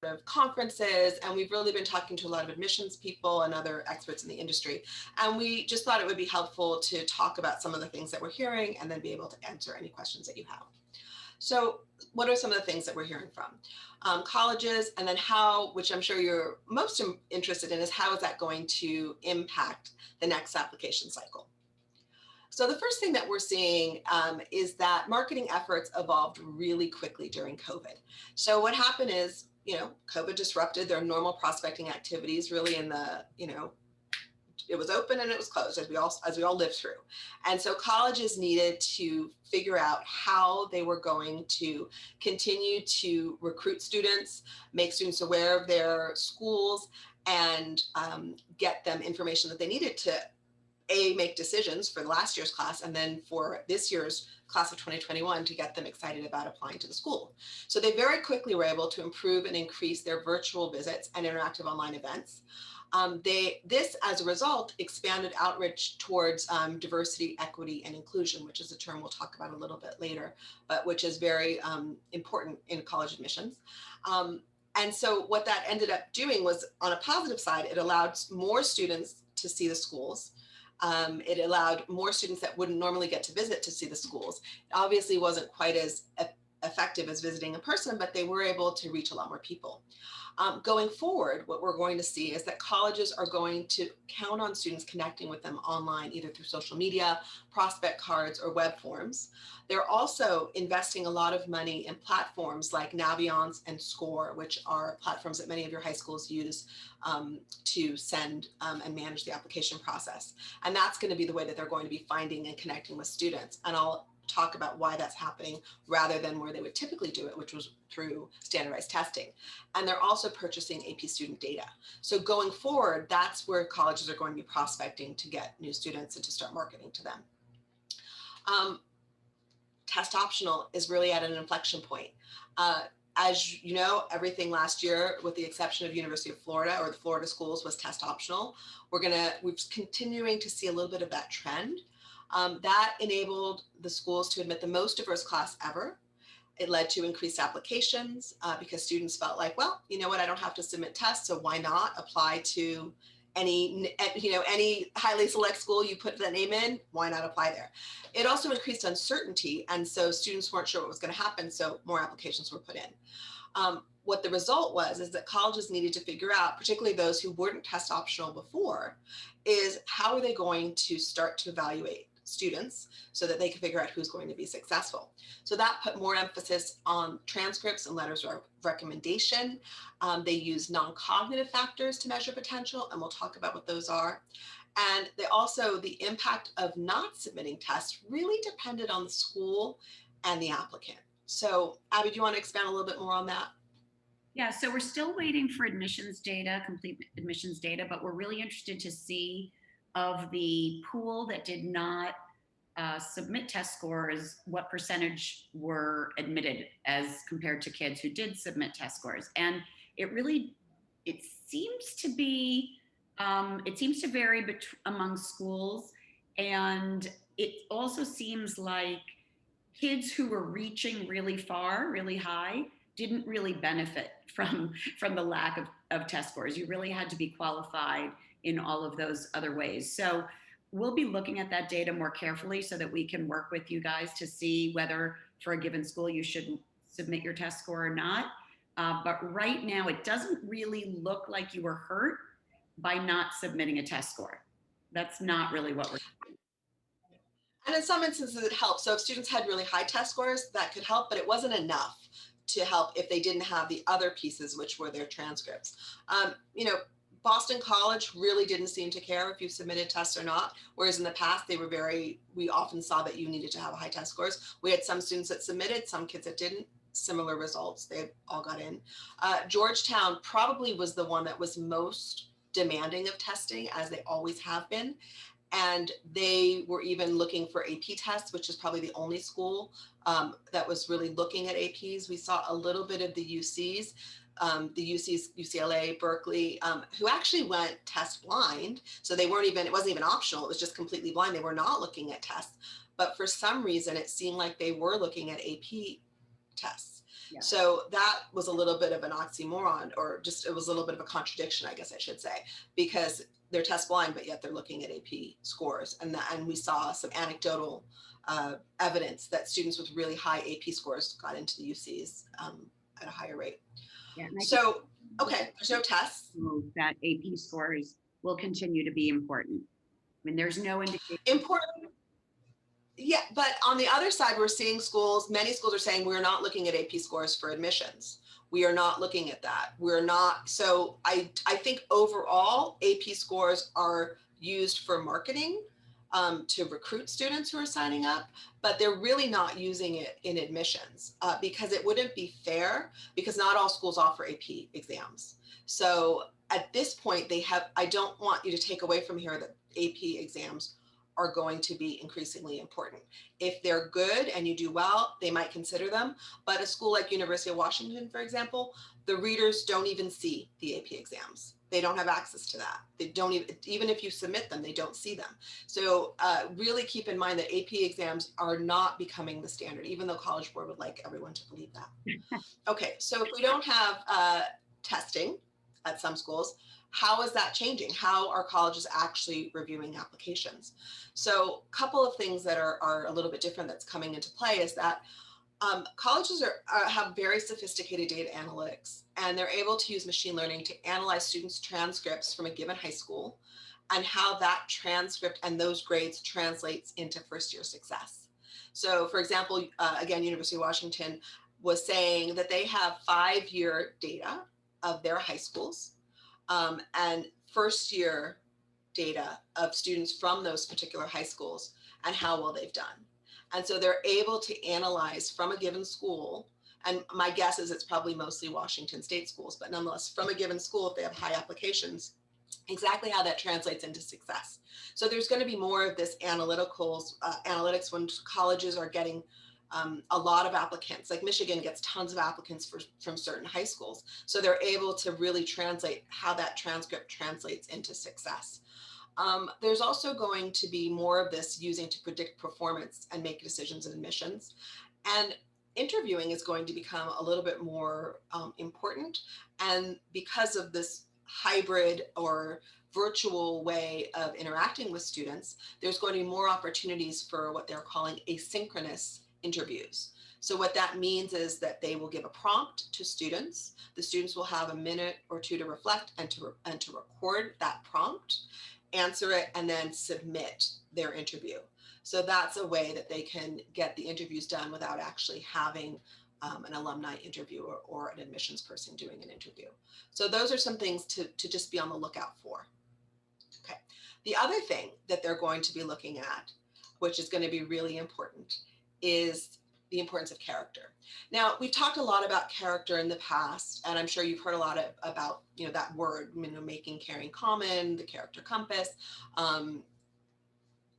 of conferences, and we've really been talking to a lot of admissions people and other experts in the industry. And we just thought it would be helpful to talk about some of the things that we're hearing and then be able to answer any questions that you have. So what are some of the things that we're hearing from colleges, and then how, which I'm sure you're most interested in, is how is that going to impact the next application cycle? So the first thing that we're seeing is that marketing efforts evolved really quickly during COVID. So what happened is, COVID disrupted their normal prospecting activities really in the, it was open and it was closed as we all lived through. And so colleges needed to figure out how they were going to continue to recruit students, make students aware of their schools, and get them information that they needed to make decisions for the last year's class, and then for this year's class of 2021 to get them excited about applying to the school. So they very quickly were able to improve and increase their virtual visits and interactive online events. This, as a result, expanded outreach towards diversity, equity, and inclusion, which is a term we'll talk about a little bit later, but which is very important in college admissions. And so what that ended up doing was, on a positive side, it allowed more students to see the schools. It allowed more students that wouldn't normally get to visit to see the schools. It obviously wasn't quite as effective as visiting in person, but they were able to reach a lot more people. Going forward, what we're going to see is that colleges are going to count on students connecting with them online, either through social media, prospect cards, or web forms. They're also investing a lot of money in platforms like Naviance and Score, which are platforms that many of your high schools use to send and manage the application process. And that's going to be the way that they're going to be finding and connecting with students. And I'll talk about why that's happening rather than where they would typically do it, which was through standardized testing. And they're also purchasing AP student data. So going forward, that's where colleges are going to be prospecting to get new students and to start marketing to them. Test optional is really at an inflection point. As you know, everything last year, with the exception of University of Florida or the Florida schools, was test optional. We're continuing to see a little bit of that trend. That enabled the schools to admit the most diverse class ever. It led to increased applications because students felt like, well, you know what, I don't have to submit tests, so why not apply to any highly select school you put the name in, why not apply there? It also increased uncertainty, and so students weren't sure what was going to happen, so more applications were put in. What the result was is that colleges needed to figure out, particularly those who weren't test optional before, is how are they going to start to evaluate students so that they can figure out who's going to be successful. So that put more emphasis on transcripts and letters of recommendation. They use non-cognitive factors to measure potential, and we'll talk about what those are. And the impact of not submitting tests really depended on the school and the applicant. So Abby, do you want to expand a little bit more on that? Yeah, so we're still waiting for admissions data, complete admissions data, but we're really interested to see of the pool that did not submit test scores, what percentage were admitted as compared to kids who did submit test scores. And it seems to vary among schools. And it also seems like kids who were reaching really far, really high, didn't really benefit from the lack of test scores. You really had to be qualified in all of those other ways. So we'll be looking at that data more carefully so that we can work with you guys to see whether for a given school you should submit your test score or not. But right now, it doesn't really look like you were hurt by not submitting a test score. That's not really what we're doing. And in some instances it helps. So if students had really high test scores, that could help, but it wasn't enough to help if they didn't have the other pieces, which were their transcripts. Boston College really didn't seem to care if you submitted tests or not, whereas in the past we often saw that you needed to have high test scores. We had some students that submitted, some kids that didn't, similar results, they all got in. Georgetown probably was the one that was most demanding of testing, as they always have been. And they were even looking for AP tests, which is probably the only school that was really looking at APs. We saw a little bit of the UCs, UCLA, Berkeley, who actually went test blind. So it wasn't even optional, it was just completely blind. They were not looking at tests. But for some reason, it seemed like they were looking at AP tests. Yeah. So that was a little bit of an oxymoron, or just it was a little bit of a contradiction, I guess I should say, because they're test blind, but yet they're looking at AP scores. And we saw some anecdotal evidence that students with really high AP scores got into the UCs at a higher rate. Yeah, and I think So, okay, there's no tests. that AP scores will continue to be important. I mean, there's no indication. Important. Yeah, but on the other side, we're seeing schools, many schools are saying we're not looking at AP scores for admissions. We are not looking at that. We're not. So I think overall, AP scores are used for marketing to recruit students who are signing up, but they're really not using it in admissions because it wouldn't be fair, because not all schools offer AP exams. So at this point, I don't want you to take away from here that AP exams are going to be increasingly important. If they're good and you do well, they might consider them. But a school like University of Washington, for example, the readers don't even see the AP exams. They don't have access to that. They don't even if you submit them, they don't see them. So really keep in mind that AP exams are not becoming the standard, even though College Board would like everyone to believe that. Okay, so if we don't have testing at some schools, how is that changing? How are colleges actually reviewing applications? So a couple of things that are a little bit different that's coming into play is that colleges have very sophisticated data analytics, and they're able to use machine learning to analyze students' transcripts from a given high school and how that transcript and those grades translates into first year success. So for example, again, University of Washington was saying that they have 5-year data of their high schools and first year data of students from those particular high schools and how well they've done. And so they're able to analyze from a given school, and my guess is it's probably mostly Washington State schools, but nonetheless, from a given school, if they have high applications, exactly how that translates into success. So there's going to be more of this analytics when colleges are getting a lot of applicants. Like Michigan gets tons of applicants from certain high schools. So they're able to really translate how that transcript translates into success. There's also going to be more of this using to predict performance and make decisions in admissions. And interviewing is going to become a little bit more important. And because of this hybrid or virtual way of interacting with students, there's going to be more opportunities for what they're calling asynchronous interviews. So what that means is that they will give a prompt to students. The students will have a minute or two to reflect and to record that prompt, answer it, and then submit their interview. So that's a way that they can get the interviews done without actually having an alumni interview or an admissions person doing an interview. So those are some things to just be on the lookout for. Okay. The other thing that they're going to be looking at, which is going to be really important, is the importance of character. Now, we've talked a lot about character in the past, and I'm sure you've heard a lot about that word, making caring common, the character compass.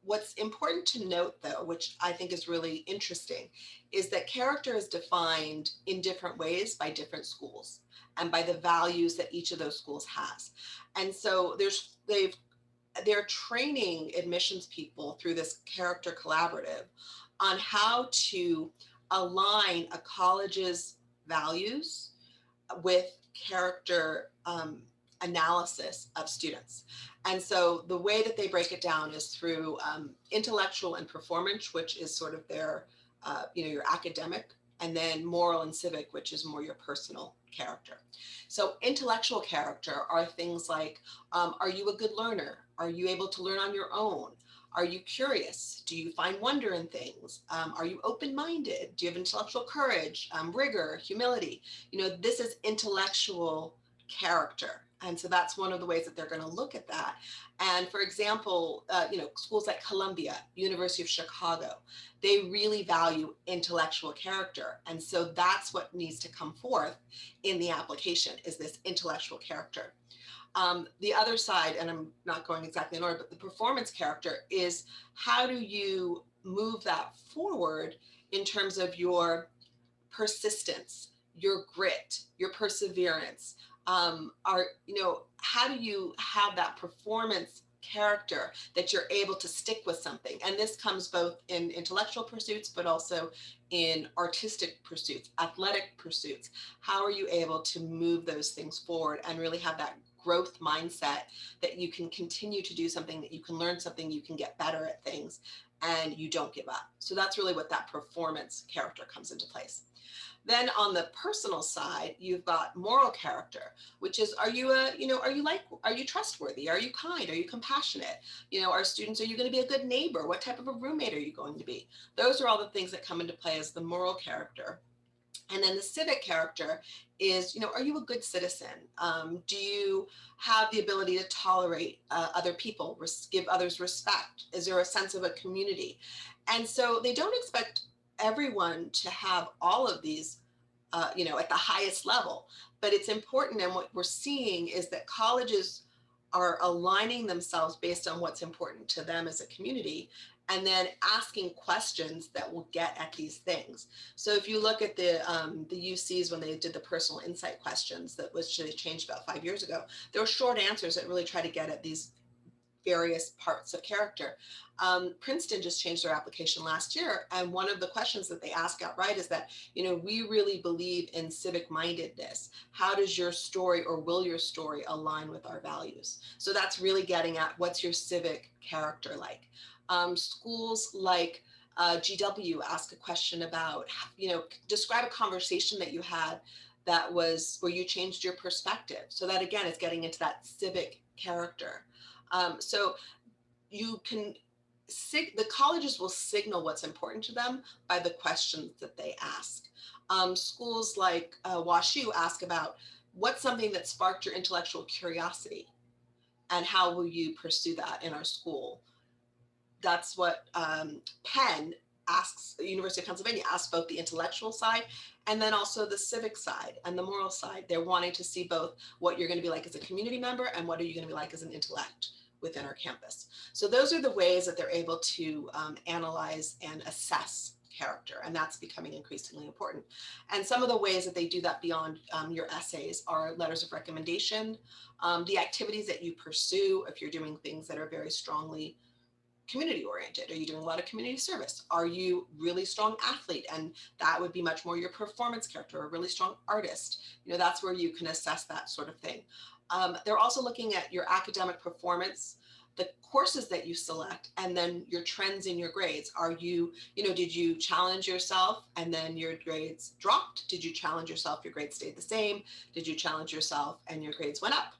What's important to note, though, which I think is really interesting, is that character is defined in different ways by different schools and by the values that each of those schools has. And so they're training admissions people through this character collaborative on how to align a college's values with character analysis of students. And so the way that they break it down is through intellectual and performance, which is sort of their, your academic, and then moral and civic, which is more your personal character. So intellectual character are things like, are you a good learner? Are you able to learn on your own? Are you curious? Do you find wonder in things? Are you open-minded? Do you have intellectual courage, rigor, humility? This is intellectual character. And so that's one of the ways that they're going to look at that. And for example, schools like Columbia, University of Chicago, they really value intellectual character. And so that's what needs to come forth in the application, is this intellectual character. The other side, and I'm not going exactly in order, but the performance character is, how do you move that forward in terms of your persistence, your grit, your perseverance? How do you have that performance character that you're able to stick with something. And this comes both in intellectual pursuits, but also in artistic pursuits, athletic pursuits. How are you able to move those things forward and really have that growth mindset that you can continue to do something, that you can learn something, you can get better at things, and you don't give up. So that's really what that performance character comes into place. Then on the personal side, you've got moral character, which is, are you are you trustworthy? Are you kind? Are you compassionate? Are students, are you going to be a good neighbor? What type of a roommate are you going to be? Those are all the things that come into play as the moral character. And then the civic character is, are you a good citizen? Do you have the ability to tolerate other people, give others respect? Is there a sense of a community? And so they don't expect everyone to have all of these, at the highest level. But it's important. And what we're seeing is that colleges are aligning themselves based on what's important to them as a community, and then asking questions that will get at these things. So if you look at the UCs when they did the personal insight questions that was changed about 5 years ago, there were short answers that really try to get at these various parts of character. Princeton just changed their application last year, and one of the questions that they ask outright is that, we really believe in civic mindedness. How does your story, or will your story, align with our values? So that's really getting at what's your civic character like. Schools like GW ask a question about, describe a conversation that you had that was where you changed your perspective. So that again is getting into that civic character. So you can, the colleges will signal what's important to them by the questions that they ask. Schools like WashU ask about, what's something that sparked your intellectual curiosity, and how will you pursue that in our school? That's what Penn asks, the University of Pennsylvania asks both the intellectual side and then also the civic side and the moral side. They're wanting to see both what you're going to be like as a community member and what are you going to be like as an intellect within our campus. So those are the ways that they're able to analyze and assess character, and that's becoming increasingly important. And some of the ways that they do that beyond your essays are letters of recommendation, the activities that you pursue. If you're doing things that are very strongly community oriented, are you doing a lot of community service? Are you really strong athlete? And that would be much more your performance character, or a really strong artist. That's where you can assess that sort of thing. They're also looking at your academic performance, the courses that you select, and then your trends in your grades. Are you, did you challenge yourself and then your grades dropped? Did you challenge yourself, your grades stayed the same? Did you challenge yourself and your grades went up?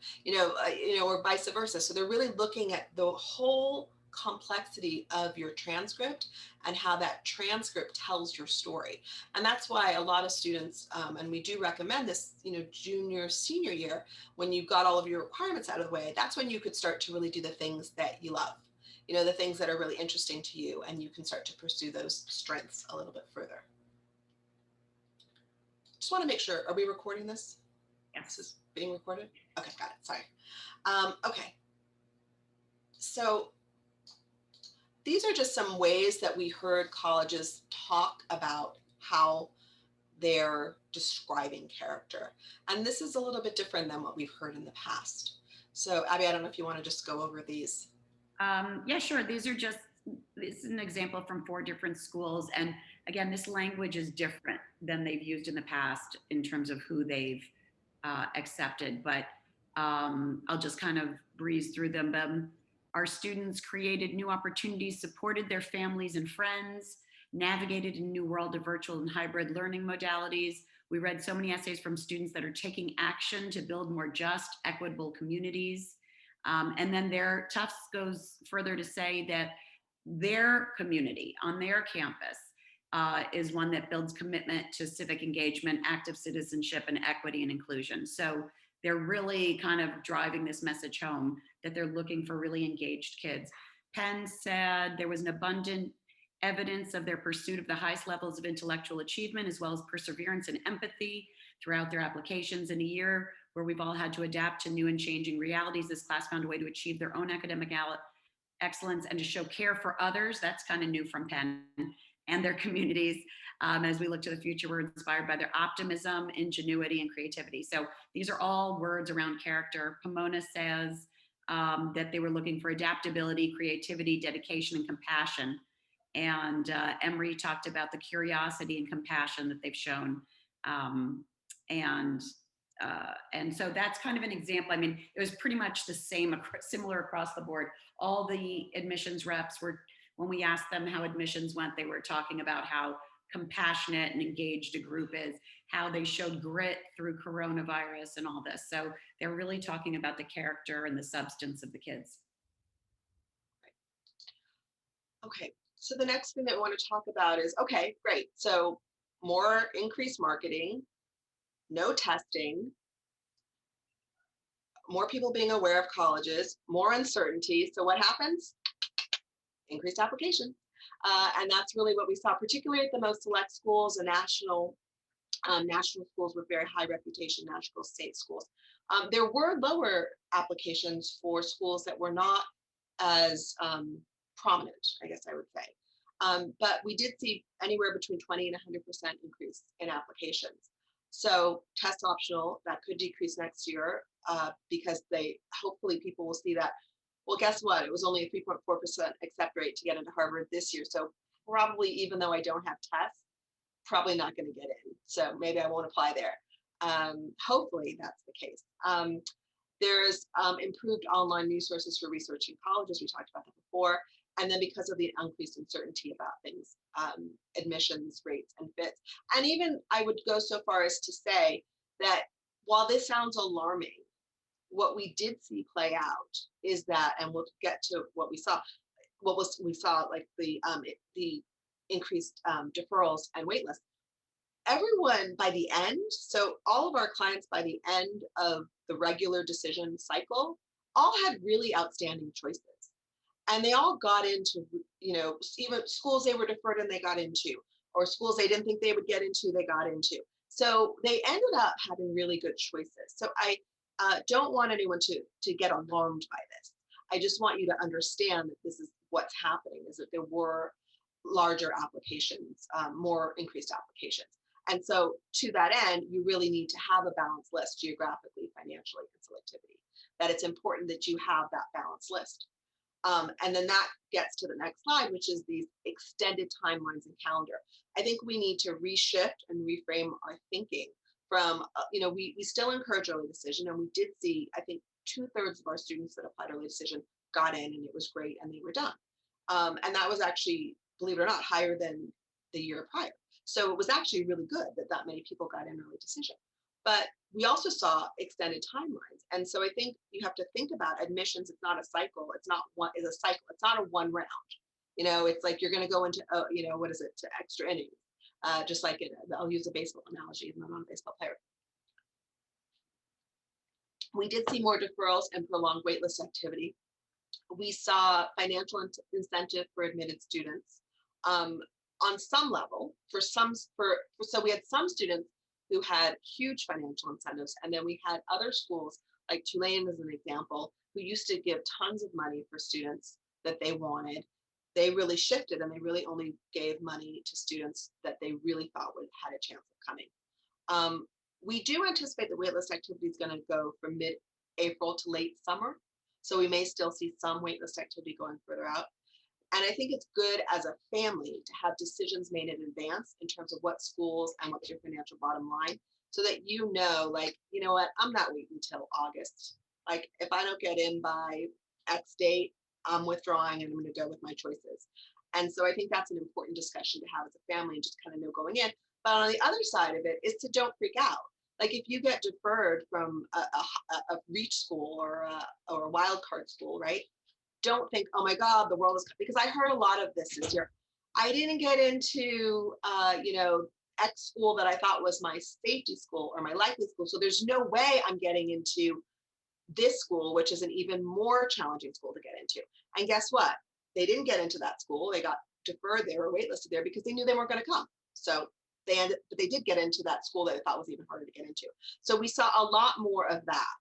Or vice versa. So they're really looking at the whole complexity of your transcript and how that transcript tells your story. And that's why a lot of students, and we do recommend this, junior, senior year, when you've got all of your requirements out of the way, that's when you could start to really do the things that you love, the things that are really interesting to you, and you can start to pursue those strengths a little bit further. Just want to make sure, are we recording this? Yes. This is being recorded? Okay, got it, sorry. Okay, so these are just some ways that we heard colleges talk about how they're describing character. And this is a little bit different than what we've heard in the past. So Abby, I don't know if you want to just go over these. Yeah, sure. This is an example from 4 different schools. And again, this language is different than they've used in the past in terms of who they've accepted. But I'll just kind of breeze through them. Our students created new opportunities, supported their families and friends, navigated a new world of virtual and hybrid learning modalities. We read so many essays from students that are taking action to build more just, equitable communities. And then Tufts goes further to say that their community on their campus is one that builds commitment to civic engagement, active citizenship, and equity and inclusion. So they're really kind of driving this message home that they're looking for really engaged kids. Penn said there was an abundant evidence of their pursuit of the highest levels of intellectual achievement, as well as perseverance and empathy throughout their applications. In a year where we've all had to adapt to new and changing realities, this class found a way to achieve their own academic excellence and to show care for others. That's kind of new from Penn and their communities. As we look to the future, we're inspired by their optimism, ingenuity, and creativity. So these are all words around character. Pomona says, that they were looking for adaptability, creativity, dedication, and compassion. And Emery talked about the curiosity and compassion that they've shown. Um, and and so that's kind of an example. I mean, it was pretty much the same, similar across the board. All the admissions reps were, when we asked them how admissions went, they were talking about how compassionate and engaged a group is, how they showed grit through coronavirus and all this. So they're really talking about the character and the substance of the kids. Okay, so the next thing that we want to talk about is, okay, great. So more increased marketing, no testing, more people being aware of colleges, more uncertainty. So what happens? Increased application. And that's really what we saw, particularly at the most select schools and national schools with very high reputation, national state schools. There were lower applications for schools that were not as prominent, I guess I would say. But we did see anywhere between 20 and 100% increase in applications. So test optional, that could decrease next year because hopefully people will see that, well, guess what? It was only a 3.4% accept rate to get into Harvard this year. So probably, even though I don't have tests, probably not going to get in. So maybe I won't apply there. Hopefully that's the case. There's improved online resources for researching colleges. We talked about that before. And then because of the increased uncertainty about things, admissions rates and fits. And even I would go so far as to say that while this sounds alarming, what we did see play out is that, and we'll get to what we saw, we saw like the increased deferrals and waitlists. Everyone by the end, so all of our clients by the end of the regular decision cycle, all had really outstanding choices. And they all got into, even schools they were deferred and they got into, or schools they didn't think they would get into, they got into. So they ended up having really good choices. So I don't want anyone to get alarmed by this. I just want you to understand that this is what's happening, is that there were larger applications, more increased applications. And so to that end, you really need to have a balanced list geographically, financially, and selectivity, that it's important that you have that balanced list. And then that gets to the next slide, which is these extended timelines and calendar. I think we need to reshift and reframe our thinking from, we still encourage early decision. And we did see, I think 2/3 of our students that applied early decision got in and it was great and they were done. And that was actually, believe it or not, higher than the year prior. So it was actually really good that many people got in early decision. But we also saw extended timelines. And so I think you have to think about admissions. It's not a cycle. It's not one, it's a cycle. It's not a one round. It's like you're going to go into, what is it, to extra innings. Just like I'll use a baseball analogy, even though I'm not a baseball player. We did see more deferrals and prolonged waitlist activity. We saw financial incentive for admitted students on some level. So we had some students who had huge financial incentives, and then we had other schools like Tulane as an example, who used to give tons of money for students that they wanted. They really shifted and they really only gave money to students that they really thought had a chance of coming. We do anticipate that waitlist activity is going to go from mid-April to late summer. So we may still see some waitlist activity going further out. And I think it's good as a family to have decisions made in advance in terms of what schools and what's your financial bottom line, so that like, you know what, I'm not waiting until August. Like if I don't get in by X date, I'm withdrawing and I'm going to go with my choices. And so I think that's an important discussion to have as a family and just kind of know going in. But on the other side of it is to don't freak out. Like if you get deferred from a reach school or a wild card school, right? Don't think, oh my God, the world is, because I heard a lot of this year. I didn't get into, X school that I thought was my safety school or my likely school. So there's no way I'm getting into this school, which is an even more challenging school to get into. And guess what? They didn't get into that school. They got deferred there or waitlisted there because they knew they weren't going to come. So but they did get into that school that I thought was even harder to get into. So we saw a lot more of that.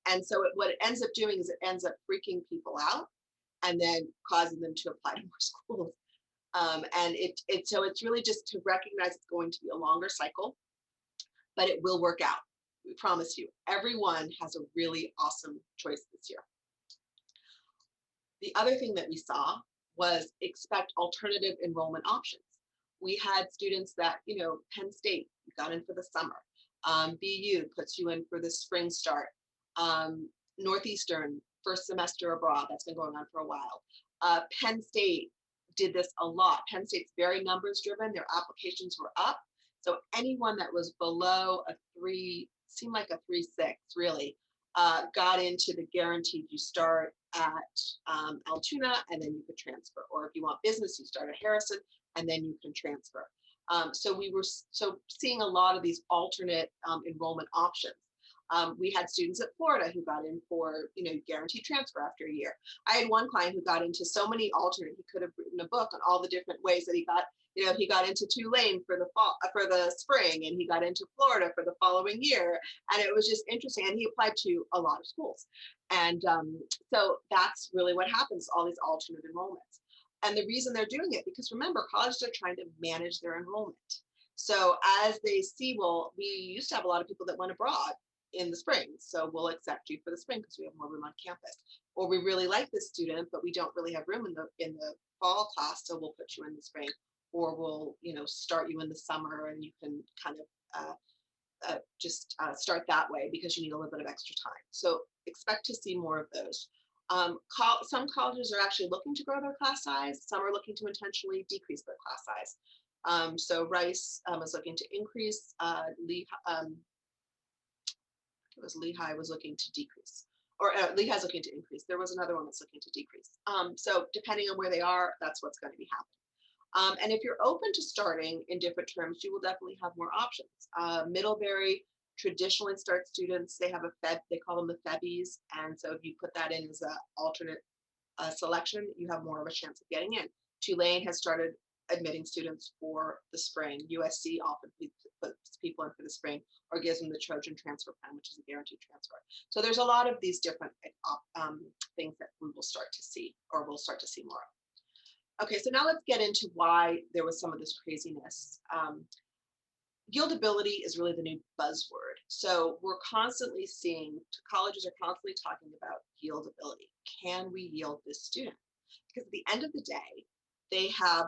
And so what it ends up doing is it ends up freaking people out and then causing them to apply to more schools. And so it's really just to recognize it's going to be a longer cycle, but it will work out. We promise you. Everyone has a really awesome choice this year. The other thing that we saw was expect alternative enrollment options. We had students that, Penn State got in for the summer. BU puts you in for the spring start. Um, Northeastern, first semester abroad, that's been going on for a while. Penn State did this a lot. Penn State's very numbers driven. Their applications were up. So anyone that was below a three, seemed like a 3.6 really, got into the guaranteed you start at Altoona and then you could transfer. Or if you want business, you start at Harrison and then you can transfer. So we were seeing a lot of these alternate enrollment options. We had students at Florida who got in for, guaranteed transfer after a year. I had one client who got into so many alternate, he could have written a book on all the different ways that he got, he got into Tulane for the fall, for the spring, and he got into Florida for the following year. And it was just interesting. And he applied to a lot of schools. And so that's really what happens, all these alternate enrollments. And the reason they're doing it, because remember, colleges are trying to manage their enrollment. So as they see, well, we used to have a lot of people that went abroad in the spring. So we'll accept you for the spring because we have more room on campus. Or we really like this student, but we don't really have room in the fall class, so we'll put you in the spring. Or we'll, start you in the summer and you can kind of just start that way because you need a little bit of extra time. So expect to see more of those. Some colleges are actually looking to grow their class size. Some are looking to intentionally decrease their class size. So Rice is looking to increase. Lehigh was looking to decrease, or Lehigh's looking to increase. There was another one that's looking to decrease. So depending on where they are, that's what's going to be happening. And if you're open to starting in different terms, you will definitely have more options. Middlebury traditionally starts students, they have a they call them the FEBs. And so if you put that in as an alternate selection, you have more of a chance of getting in. Tulane has started admitting students for the spring. USC often puts people in for the spring or gives them the Trojan transfer plan, which is a guaranteed transfer. So there's a lot of these different things that we will start to see, or we'll start to see more of. Okay, so now let's get into why there was some of this craziness. Yieldability is really the new buzzword. So we're constantly seeing, colleges are constantly talking about yieldability. Can we yield this student? Because at the end of the day, they have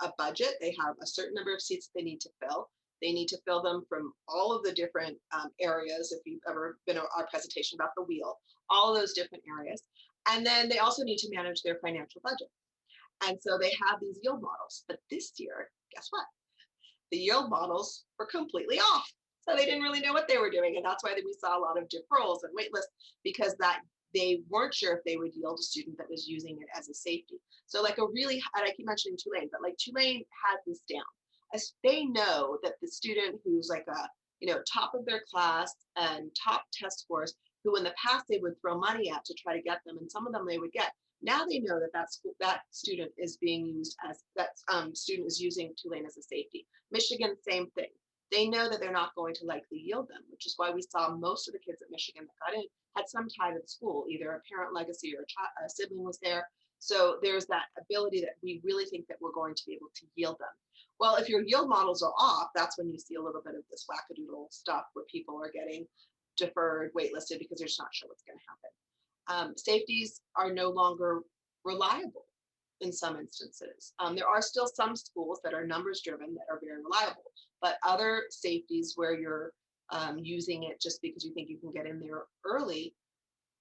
a budget, they have a certain number of seats they need to fill. They need to fill them from all of the different areas. If you've ever been to our presentation about the wheel, all of those different areas. And then they also need to manage their financial budget. And so they have these yield models. But this year, guess what? The yield models were completely off. So they didn't really know what they were doing. And that's why we saw a lot of deferrals and wait lists, because that they weren't sure if they would yield a student that was using it as a safety. So like and I keep mentioning Tulane, but like Tulane has this down. As they know that the student who's like top of their class and top test scores, who in the past they would throw money at to try to get them, and some of them they would get. Now they know that student is being used as student is using Tulane as a safety. Michigan, same thing. They know that they're not going to likely yield them, which is why we saw most of the kids at Michigan that got in had some tie to the school, either a parent legacy or a sibling was there. So there's that ability that we really think that we're going to be able to yield them. Well, if your yield models are off, that's when you see a little bit of this wackadoodle stuff where people are getting deferred, waitlisted because they're just not sure what's going to happen. Safeties are no longer reliable in some instances. There are still some schools that are numbers driven that are very reliable, but other safeties where you're using it just because you think you can get in there early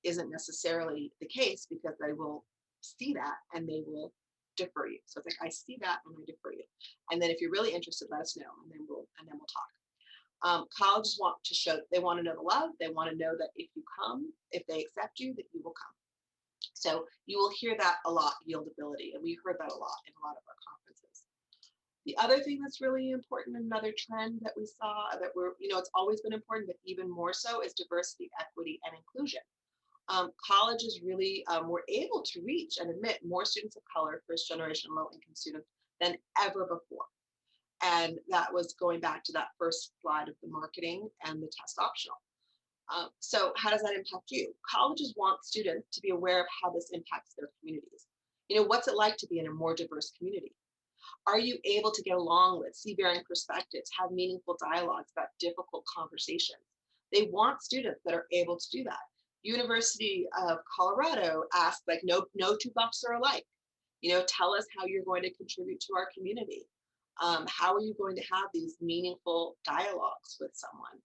isn't necessarily the case, because they will see that and they will defer you. So it's like, I see that and I defer you. And then if you're really interested, let us know, and then we'll talk. Colleges want to know the love. They want to know that if you come, if they accept you, that you will come. So you will hear that a lot, yieldability, and we heard that a lot in a lot of our conferences. The other thing that's really important, another trend that we saw that it's always been important, but even more so, is diversity, equity, and inclusion. Colleges really were able to reach and admit more students of color, first generation low-income students, than ever before. And that was going back to that first slide of the marketing and the test optional. So how does that impact you? Colleges want students to be aware of how this impacts their communities. What's it like to be in a more diverse community? Are you able to get along with, see varying perspectives, have meaningful dialogues about difficult conversations? They want students that are able to do that. University of Colorado asked, like, no two bucks are alike. Tell us how you're going to contribute to our community. How are you going to have these meaningful dialogues with someone?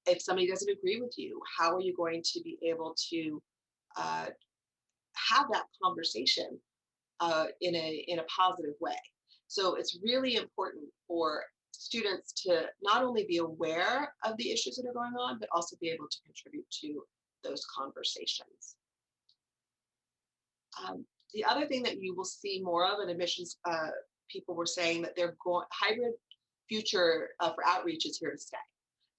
If somebody doesn't agree with you, how are you going to be able to uh, have that conversation in a positive way? So it's really important for students to not only be aware of the issues that are going on, but also be able to contribute to those conversations. The other thing that you will see more of in admissions, people were saying that they're going hybrid future for outreach is here to stay.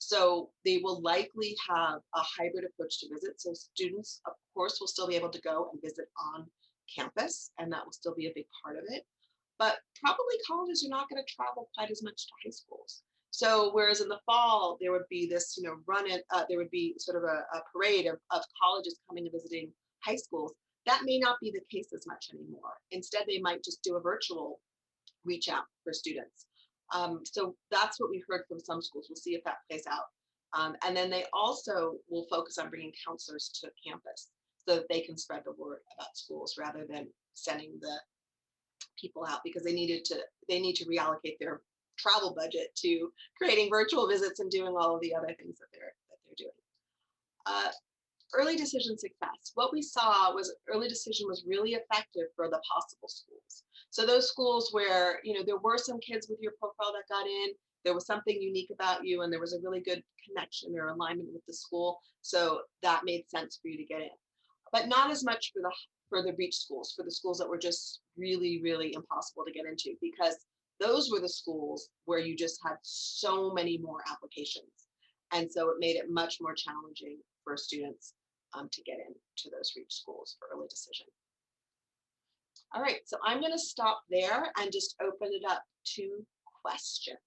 So they will likely have a hybrid approach to visit. So students, of course, will still be able to go and visit on campus, and that will still be a big part of it. But probably colleges are not going to travel quite as much to high schools. So whereas in the fall there would be this, there would be sort of a parade of colleges coming and visiting high schools. That may not be the case as much anymore. Instead, they might just do a virtual reach out for students. So that's what we heard from some schools. We'll see if that plays out. And then they also will focus on bringing counselors to campus so that they can spread the word about schools rather than sending the people out, because they need to reallocate their travel budget to creating virtual visits and doing all of the other things that they're doing. Uh, Early decision success. What we saw was early decision was really effective for the possible schools. So those schools where there were some kids with your profile that got in, there was something unique about you, and there was a really good connection or alignment with the school. So that made sense for you to get in, but not as much for the reach schools, for the schools that were just really, really impossible to get into, because those were the schools where you just had so many more applications. And so it made it much more challenging for students to get into those reach schools for early decision. All right, so I'm going to stop there and just open it up to questions.